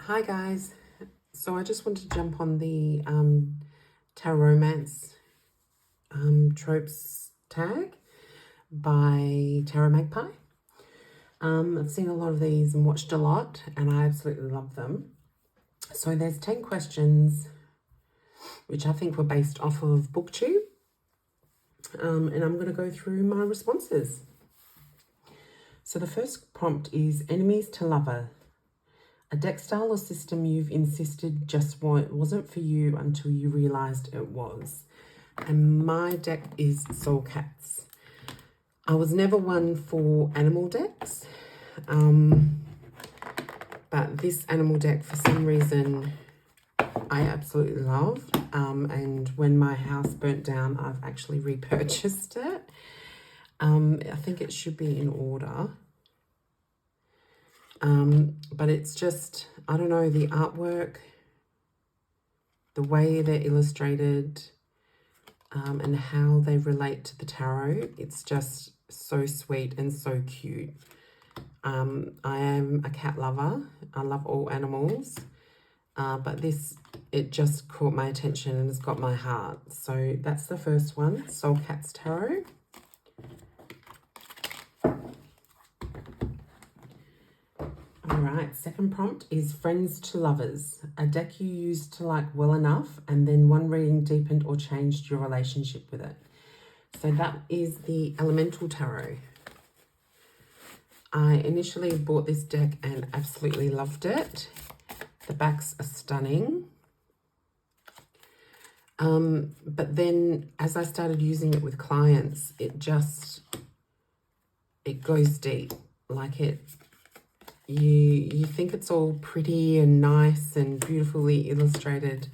Hi guys, so I just want to jump on the Tarot Tropes tag by Tarot Magpie. I've seen a lot of these and watched a lot and I absolutely love them. So there's 10 questions which I think were based off of BookTube, and I'm going to go through my responses. So the first prompt is enemies to lover. A deck style or system you've insisted just wasn't for you until you realised it was. And my deck is Soulmates. I was never one for animal decks, but this animal deck for some reason I absolutely love. And when my house burnt down, I've actually repurchased it. I think it should be in order. But it's just, I don't know, the artwork, the way they're illustrated, and how they relate to the tarot. It's just so sweet and so cute. I am a cat lover. I love all animals. But it just caught my attention and it's got my heart. So that's the first one, Soulmates Tarot. Alright, second prompt is Friends to Lovers. A deck you used to like well enough and then one reading deepened or changed your relationship with it. So that is the Elemental Tarot. I initially bought this deck and absolutely loved it. The backs are stunning. But then as I started using it with clients, it goes deep. Like you think it's all pretty and nice and beautifully illustrated,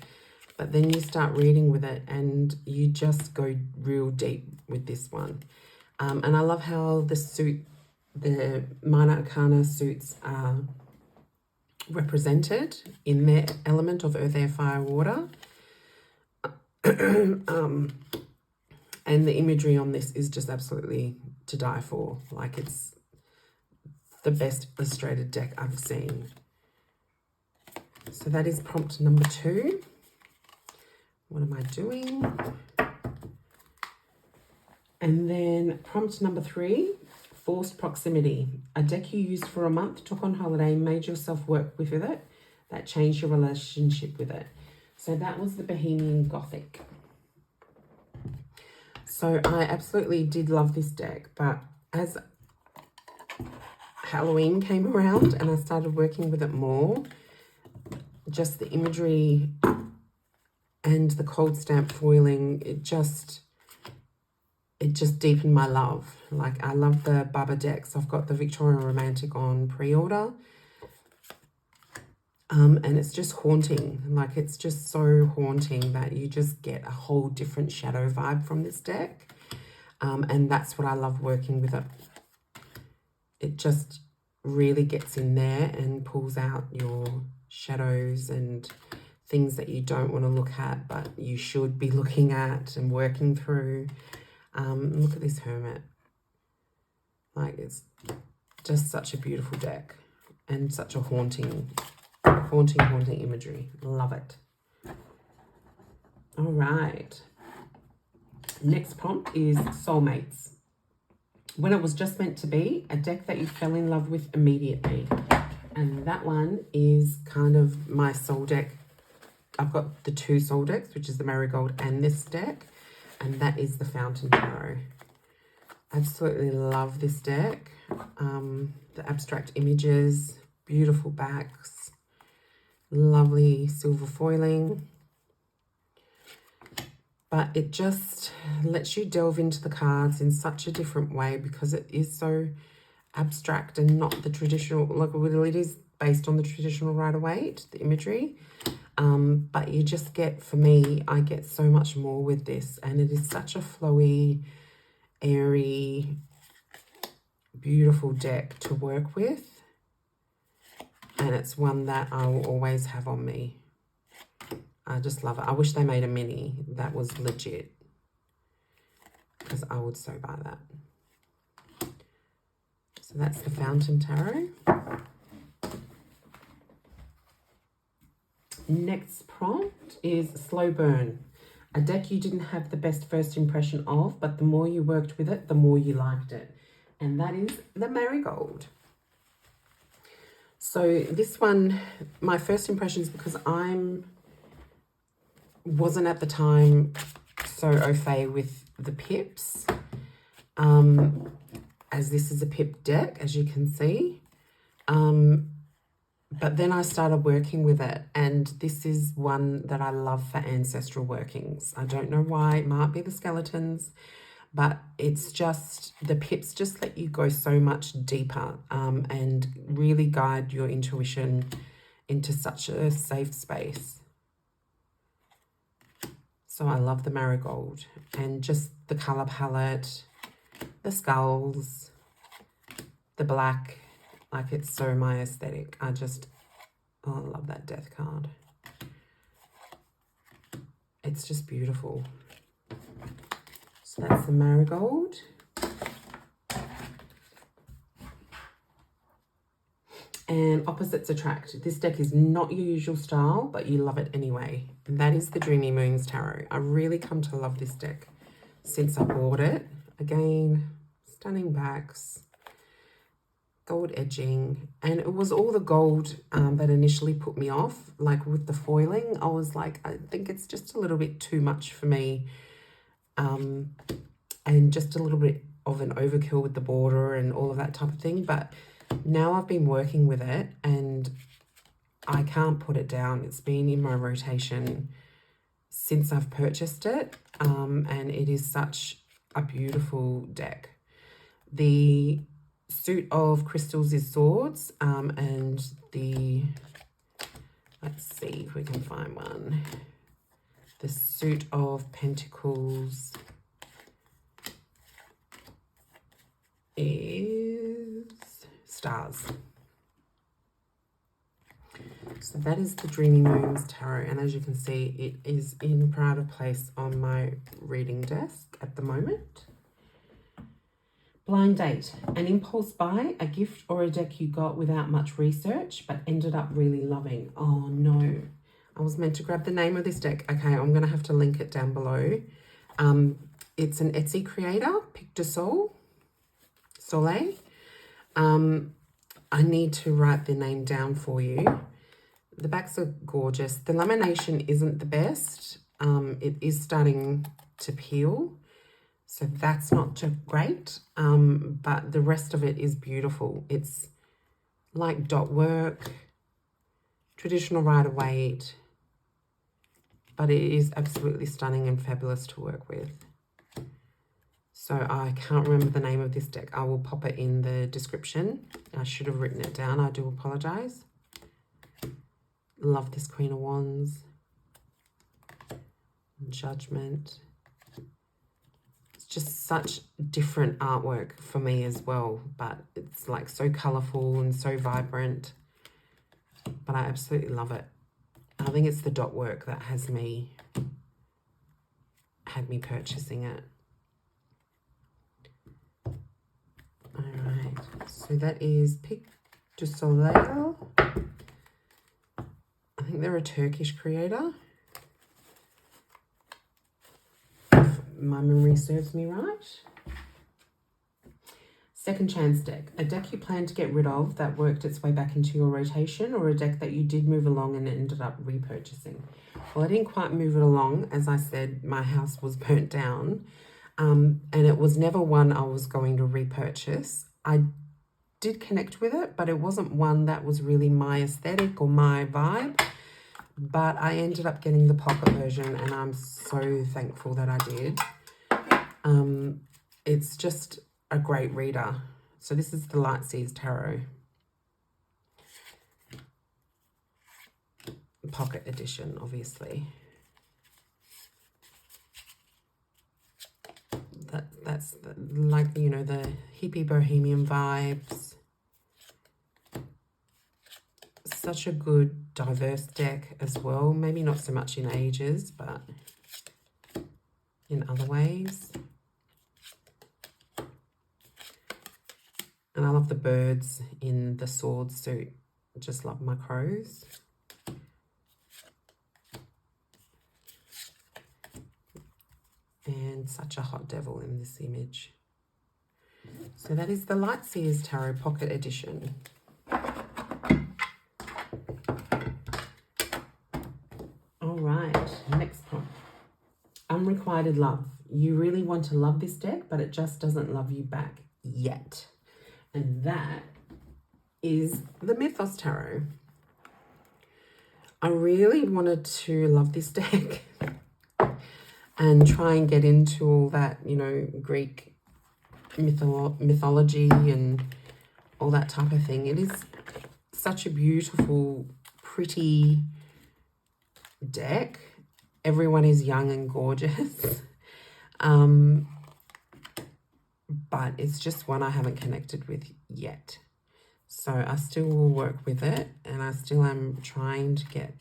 but then you start reading with it and you just go real deep with this one. And I love how the minor arcana suits are represented in their element of earth, air, fire, water. And the imagery on this is just absolutely to die for. Like, it's the best illustrated deck I've seen. So that is prompt number 2. What am I doing? And then prompt number 3, Forced Proximity. A deck you used for a month, took on holiday, made yourself work with it, that changed your relationship with it. So that was the Bohemian Gothic. So I absolutely did love this deck, but as Halloween came around and I started working with it more, just the imagery and the cold stamp foiling, it just deepened my love. Like, I love the Baba decks. I've got the Victorian Romantic on pre-order. And it's just haunting. Like, it's just so haunting that you just get a whole different shadow vibe from this deck. And that's what I love working with it. It just really gets in there and pulls out your shadows and things that you don't want to look at, but you should be looking at and working through. Look at this Hermit. Like, it's just such a beautiful deck and such a haunting imagery. Love it. All right. Next prompt is Soulmates. When it was just meant to be, a deck that you fell in love with immediately. And that one is kind of my soul deck. I've got the 2 soul decks, which is the Marigold and this deck. And that is the Fountain Tarot. Absolutely love this deck. The abstract images, beautiful backs, lovely silver foiling. But it just lets you delve into the cards in such a different way because it is so abstract and not the traditional, like, well, it is based on the traditional Rider-Waite, the imagery. But you just get, for me, I get so much more with this. And it is such a flowy, airy, beautiful deck to work with. And it's one that I will always have on me. I just love it. I wish they made a mini that was legit, because I would so buy that. So that's the Fountain Tarot. Next prompt is Slow Burn. A deck you didn't have the best first impression of, but the more you worked with it, the more you liked it. And that is the Marigold. So this one, my first impressions, because wasn't at the time so au fait with the pips, as this is a pip deck, as you can see. But then I started working with it, and this is one that I love for ancestral workings. I don't know why, it might be the skeletons, but it's just, the pips just let you go so much deeper and really guide your intuition into such a safe space. So I love the Marigold, and just the colour palette, the skulls, the black, like it's so my aesthetic. I love that death card. It's just beautiful. So that's the Marigold. And opposites attract. This deck is not your usual style, but you love it anyway. And that is the Dreamy Moons Tarot. I really come to love this deck since I bought it. Again, stunning backs, gold edging, and it was all the gold that initially put me off. Like with the foiling, I was like, I think it's just a little bit too much for me, and just a little bit of an overkill with the border and all of that type of thing. But now I've been working with it and I can't put it down. It's been in my rotation since I've purchased it, and it is such a beautiful deck. The suit of crystals is swords, and the, let's see if we can find one. The suit of pentacles is stars. So that is the Dreamy Moons Tarot, and as you can see, it is in pride of place on my reading desk at the moment. Blind date, an impulse buy, a gift or a deck you got without much research but ended up really loving. Oh no, I was meant to grab the name of this deck. Okay, I'm going to have to link it down below. It's an Etsy creator, Pic de Soleil. I need to write the name down for you. The backs are gorgeous. The lamination isn't the best. It is starting to peel, so that's not too great. But the rest of it is beautiful. It's like dot work, traditional Rider-Waite, but it is absolutely stunning and fabulous to work with. So I can't remember the name of this deck. I will pop it in the description. I should have written it down. I do apologize. Love this Queen of Wands. Judgment. It's just such different artwork for me as well, but it's like so colorful and so vibrant. But I absolutely love it. I think it's the dot work that had me purchasing it. All right, so that is Pic du Soleil. I think they're a Turkish creator, if my memory serves me right. Second chance deck, a deck you plan to get rid of that worked its way back into your rotation, or a deck that you did move along and ended up repurchasing. Well, I didn't quite move it along. As I said, my house was burnt down, and it was never one I was going to repurchase. I did connect with it, but it wasn't one that was really my aesthetic or my vibe. But I ended up getting the pocket version, and I'm so thankful that I did. It's just a great reader. So this is the Light Seas Tarot pocket edition, obviously. That's like, you know, the hippie bohemian vibes. Such a good diverse deck as well. Maybe not so much in ages, but in other ways. And I love the birds in the sword suit. I just love my crows. and such a hot devil in this image. So that is the Lightseers Tarot Pocket Edition. All right, next one. Unrequited love. You really want to love this deck, but it just doesn't love you back yet. And that is the Mythos Tarot. I really wanted to love this deck and try and get into all that, you know, Greek mythology and all that type of thing. It is such a beautiful, pretty deck. Everyone is young and gorgeous. But it's just one I haven't connected with yet. So I still will work with it, and I still am trying to get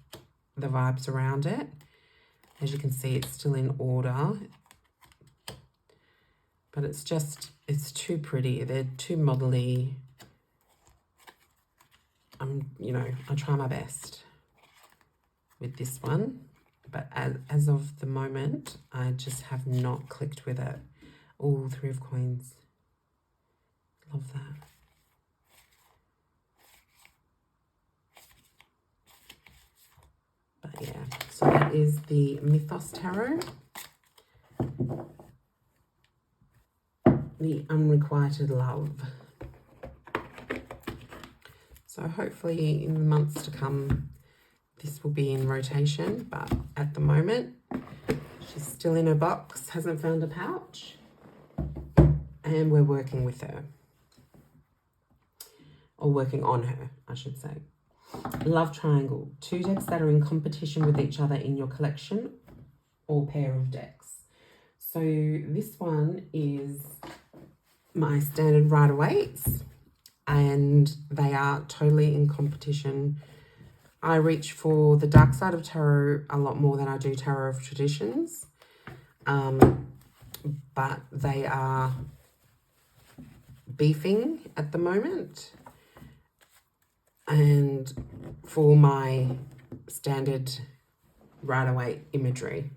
the vibes around it. As you can see, it's still in order. But it's too pretty. They're too modelly. You know, I try my best with this one. But as of the moment, I just have not clicked with it. Oh, 3 of Coins. Love that. But yeah, so that is the Mythos Tarot. The Unrequited Love. So hopefully in the months to come, this will be in rotation. But at the moment, she's still in her box, hasn't found a pouch. And we're working with her. Or working on her, I should say. Love Triangle. 2 decks that are in competition with each other in your collection or pair of decks. So this one is my standard Rider-Waite's, and they are totally in competition. I reach for the dark side of tarot a lot more than I do Tarot of Traditions. But they are beefing at the moment. And for my standard Rider-Waite imagery.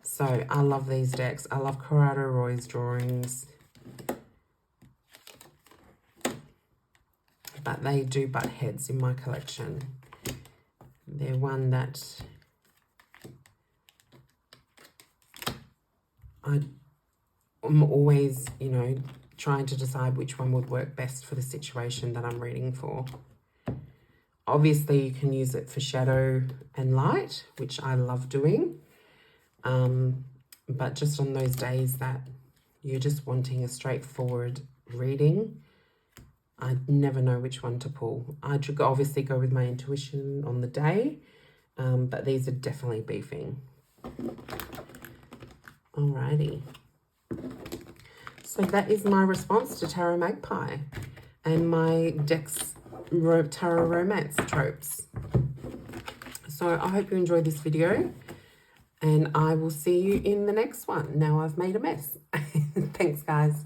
So I love these decks. I love Corrado Roy's drawings. But they do butt heads in my collection. They're one that I'm always, you know, trying to decide which one would work best for the situation that I'm reading for. Obviously, you can use it for shadow and light, which I love doing. But just on those days that you're just wanting a straightforward reading, I never know which one to pull. I should obviously go with my intuition on the day, but these are definitely beefing. Alrighty. So that is my response to Tarot Magpie and my decks Tarot Romance tropes. So I hope you enjoyed this video, and I will see you in the next one. Now I've made a mess. Thanks, guys.